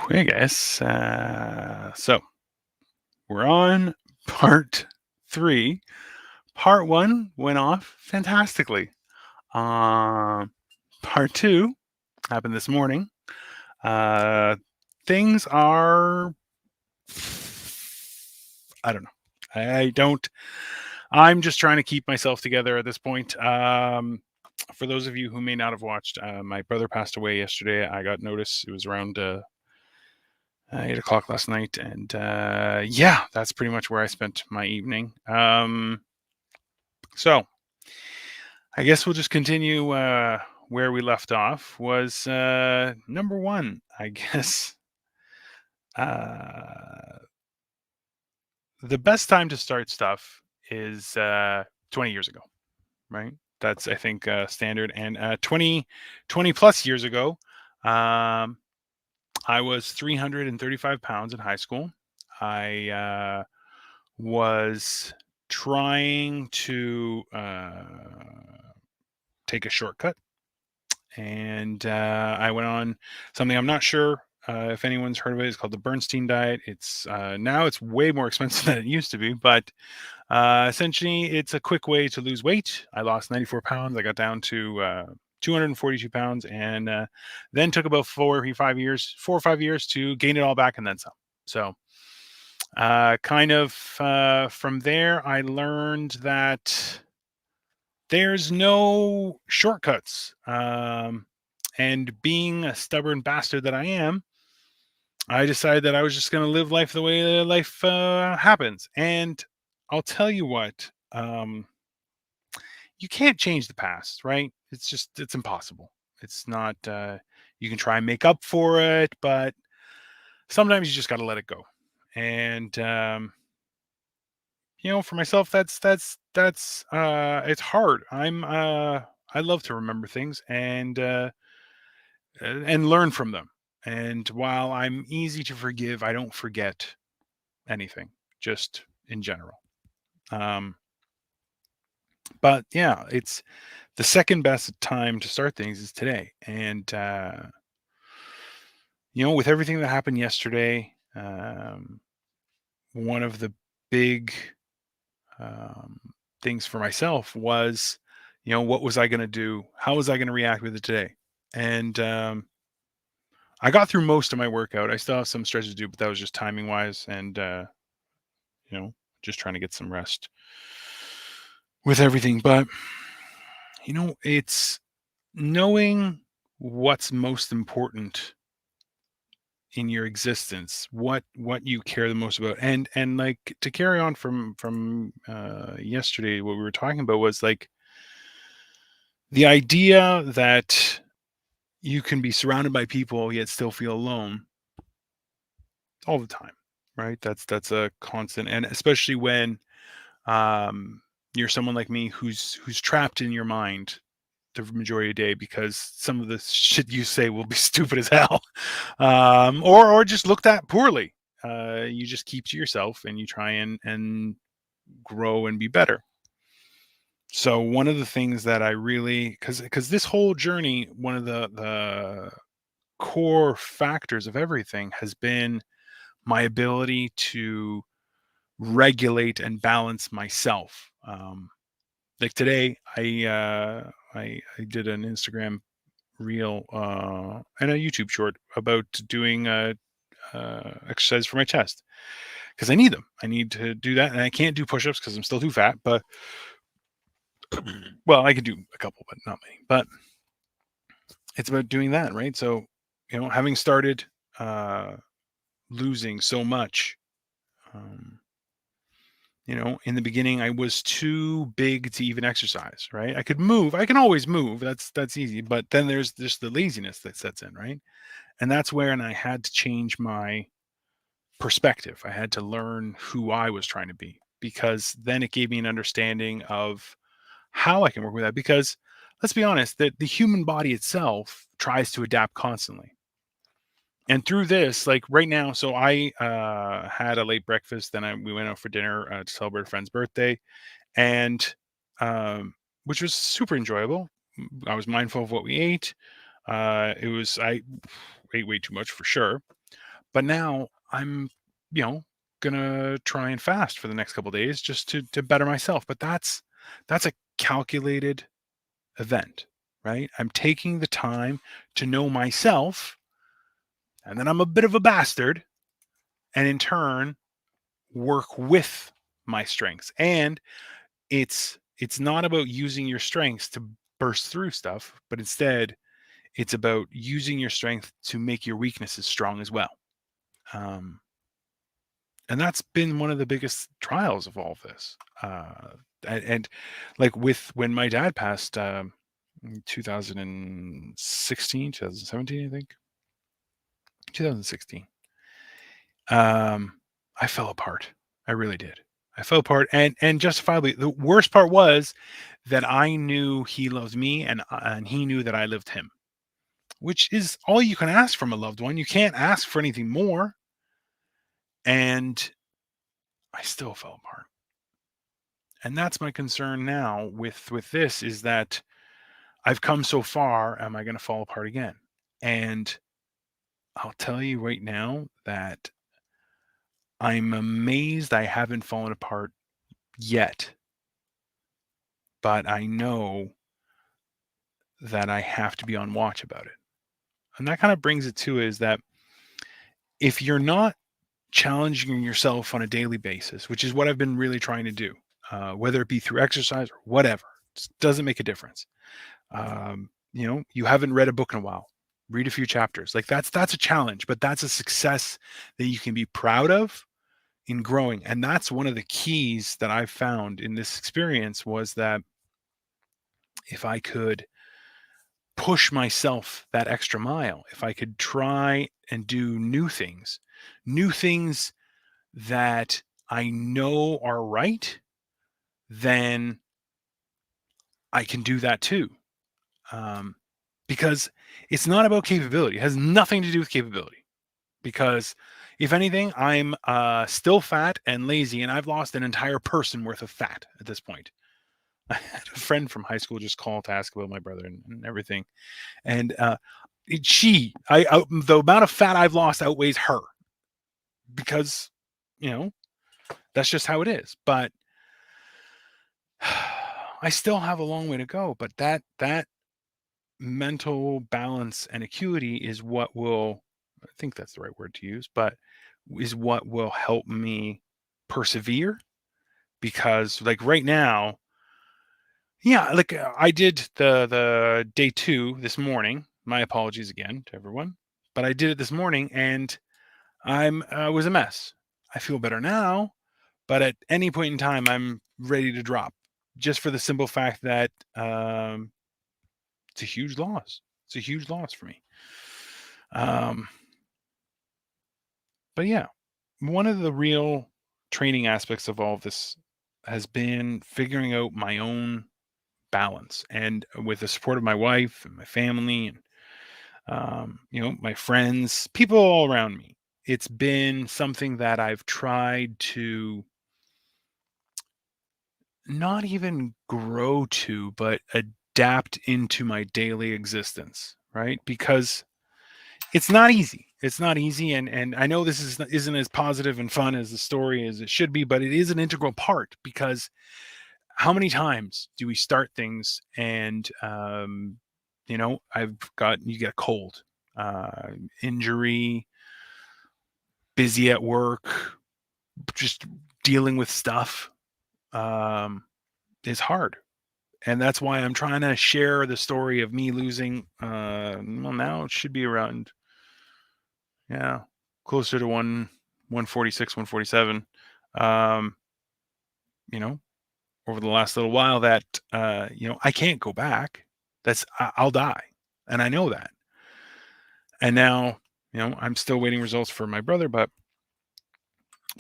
Hey guys. So we're on part three. Part one went off fantastically. Um, Part two happened this morning. Uh, Things are, I don't know. I don't. I'm just trying to keep myself together at this point. For those of you who may not have watched, my brother passed away yesterday. I got notice. It was around 8 o'clock last night, and yeah, that's pretty much where I spent my evening. So I guess we'll just continue where we left off. Was number one, I guess. Uh, the best time to start stuff is 20 years ago, right? That's I think standard. And 20 plus years ago, um, I was 335 pounds in high school. I was trying to take a shortcut, and I went on something I'm not sure if anyone's heard of it. It's called the Bernstein diet. It's now it's way more expensive than it used to be, but essentially it's a quick way to lose weight. I lost 94 pounds. I got down to 242 pounds, and then took about 4 or 5 years to gain it all back and then some. So from there, I learned that there's no shortcuts. And being a stubborn bastard that I am, I decided that I was just going to live life the way life happens. And I'll tell you what, you can't change the past, right? It's impossible. It's not, you can try and make up for it, but sometimes you just got to let it go. And, for myself, that's it's hard. I love to remember things and learn from them. And while I'm easy to forgive, I don't forget anything, just in general. Um, but yeah, it's the second best time to start things is today. And with everything that happened yesterday, one of the big um, things for myself was, what was I going to do? How was I going to react with it today? And I got through most of my workout. I still have some stretches to do, but that was just timing wise and, you know, just trying to get some rest with everything. But, it's knowing what's most important in your existence, what you care the most about. And like, to carry on from yesterday, what we were talking about was like the idea that you can be surrounded by people yet still feel alone all the time, right? That's a constant, and especially when um you're someone like me who's trapped in your mind the majority of the day because some of the shit you say will be stupid as hell, or just looked at poorly. You just keep to yourself and you try and grow and be better. So one of the things that I really, because this whole journey, one of the core factors of everything has been my ability to regulate and balance myself. Like today, I did an Instagram reel and a YouTube short about doing exercise for my chest because I need them. I need to do that, and I can't do push-ups because I'm still too fat. But well, I could do a couple, but not many. But it's about doing that, right? So, having started uh, losing so much. Um, in the beginning, I was too big to even exercise, right? I could move. I can always move. That's easy. But then there's just the laziness that sets in, right? And that's where, and I had to change my perspective. I had to learn who I was trying to be because then it gave me an understanding of how I can work with that. Because let's be honest, that the human body itself tries to adapt constantly. And through this, like right now, so I had a late breakfast, then we went out for dinner to celebrate a friend's birthday, and um, which was super enjoyable. I was mindful of what we ate. I ate way too much for sure, But now I'm, you know, gonna try and fast for the next couple days just to better myself. But that's a calculated event, right? I'm taking the time to know myself, and then I'm a bit of a bastard, and in turn work with my strengths. And it's not about using your strengths to burst through stuff, but instead it's about using your strength to make your weaknesses strong as well. Um, and that's been one of the biggest trials of all of this. And like with when my dad passed, in 2016, 2017, I think, 2016, I fell apart. I really did. I fell apart, and justifiably. The worst part was that I knew he loved me, and he knew that I loved him, which is all you can ask from a loved one. You can't ask for anything more. And I still fell apart. And that's my concern now with this, is that I've come so far. Am I going to fall apart again? And I'll tell you right now that I'm amazed I haven't fallen apart yet. But I know that I have to be on watch about it. And that kind of brings it to is that if you're not challenging yourself on a daily basis, which is what I've been really trying to do, whether it be through exercise or whatever, it doesn't make a difference. You haven't read a book in a while. Read a few chapters. Like that's a challenge, but that's a success that you can be proud of in growing. And that's one of the keys that I've found in this experience, was that if I could push myself that extra mile, if I could try and do new things that I know are right, then I can do that too. Um, because it's not about capability. It has nothing to do with capability. Because if anything, I'm still fat and lazy, and I've lost an entire person worth of fat at this point. I had a friend from high school just call to ask about my brother and everything. And the amount of fat I've lost outweighs her, because, you know, that's just how it is. But I still have a long way to go. But that mental balance and acuity is what will, I think that's the right word to use, but is what will help me persevere. Because like right now, yeah, like I did the day 2 this morning. My apologies again to everyone, but I did it this morning, and I'm was a mess. I feel better now, but at any point in time, I'm ready to drop, just for the simple fact that it's a huge loss. It's a huge loss for me. Um, but yeah, one of the real training aspects of all of this has been figuring out my own balance, and with the support of my wife and my family, and my friends, people all around me. It's been something that I've tried to not even grow to, but adapt into my daily existence, right? Because it's not easy. It's not easy, and I know this isn't as positive and fun as the story as it should be, but it is an integral part. Because how many times do we start things and you get a cold, injury, busy at work, just dealing with stuff, um, is hard. And that's why I'm trying to share the story of me losing. Well, now it should be around, yeah, closer to 146, 147. Um, you know, over the last little while, that I can't go back. I'll die, and I know that. And now, I'm still waiting results for my brother, but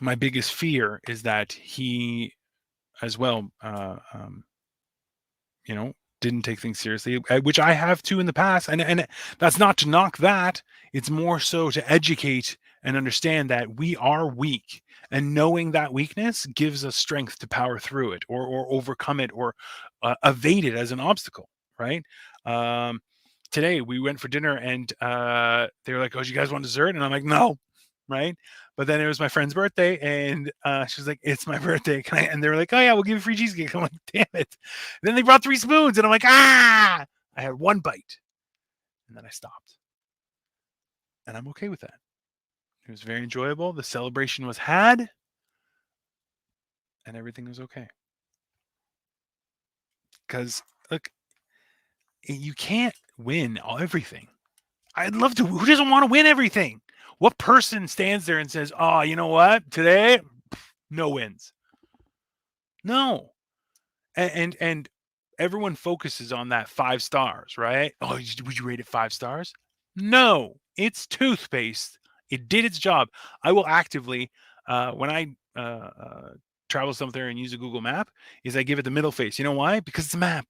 my biggest fear is that he as well, didn't take things seriously, which I have too in the past. And that's not to knock that. It's more so to educate and understand that we are weak, and knowing that weakness gives us strength to power through it, or overcome it, or evade it as an obstacle, right? Today we went for dinner, and they were like, "Oh, do you guys want dessert?" And I'm like, "No, right? But then it was my friend's birthday, and she was like, "It's my birthday, can I?" And they were like, "Oh yeah, we'll give you free cheesecake." I'm like, "Damn it!" Then they brought 3 spoons, and I'm like, "Ah!" I had one bite, and then I stopped, and I'm okay with that. It was very enjoyable. The celebration was had, and everything was okay. Because look, you can't win everything. I'd love to. Who doesn't want to win everything? What person stands there and says, "Oh, you know what? Today, no wins." No. And everyone focuses on that 5 stars, right? Oh, would you rate it 5 stars? No, it's toothpaste. It did its job. I will actively, when I travel somewhere and use a Google map, is I give it the middle face. You know why? Because it's a map.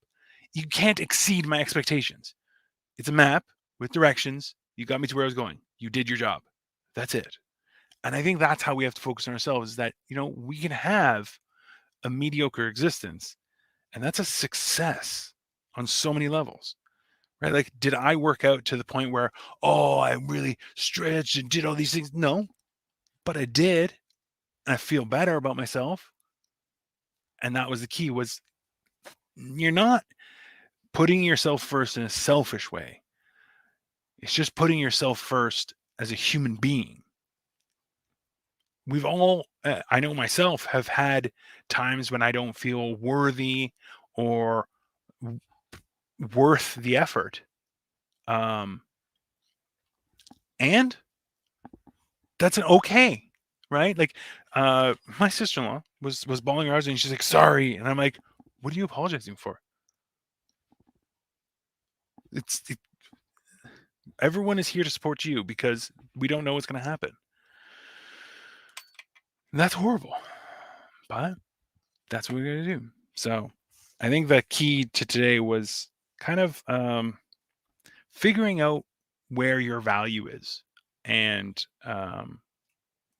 You can't exceed my expectations. It's a map with directions. You got me to where I was going. You did your job. That's it. And I think that's how we have to focus on ourselves, is that, we can have a mediocre existence, and that's a success on so many levels, right? Like, did I work out to the point where, oh, I really stretched and did all these things? No, but I did. And I feel better about myself. And that was the key, was you're not putting yourself first in a selfish way. It's just putting yourself first as a human being. We've all, I know myself, have had times when I don't feel worthy or worth the effort. Um, and that's an okay, right? Like, my sister-in-law was bawling her eyes and she's like, "Sorry," and I'm like, "What are you apologizing for?" It's it, everyone is here to support you because we don't know what's going to happen. And that's horrible, but that's what we're going to do. So, I think the key to today was kind of figuring out where your value is, and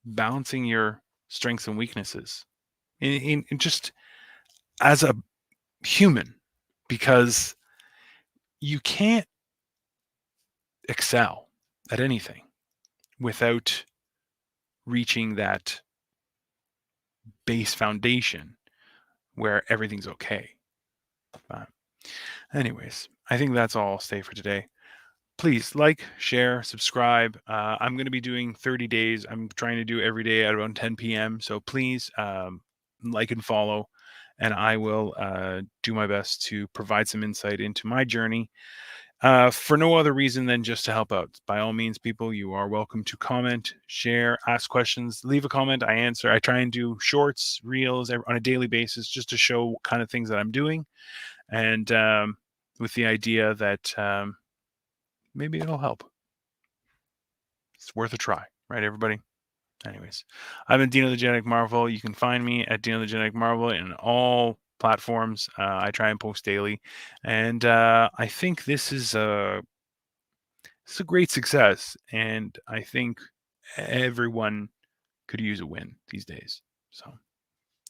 balancing your strengths and weaknesses in just as a human, because you can't excel at anything without reaching that base foundation where everything's okay. But anyways, I think that's all I'll say for today. Please like, share, subscribe. I'm going to be doing 30 days. I'm trying to do every day at around 10 p.m. So please like and follow, and I will do my best to provide some insight into my journey, for no other reason than just to help out. By all means, people, you are welcome to comment, share, ask questions, leave a comment. I answer. I try and do shorts, reels on a daily basis, just to show what kind of things that I'm doing, and with the idea that maybe it'll help. It's worth a try, right, everybody? Anyways, I've been Dino the Genetic Marvel. You can find me at Dino the Genetic Marvel in all platforms. I try and post daily, and I think this is a great success, and I think everyone could use a win these days. So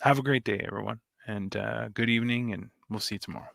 have a great day, everyone, and good evening, and we'll see you tomorrow.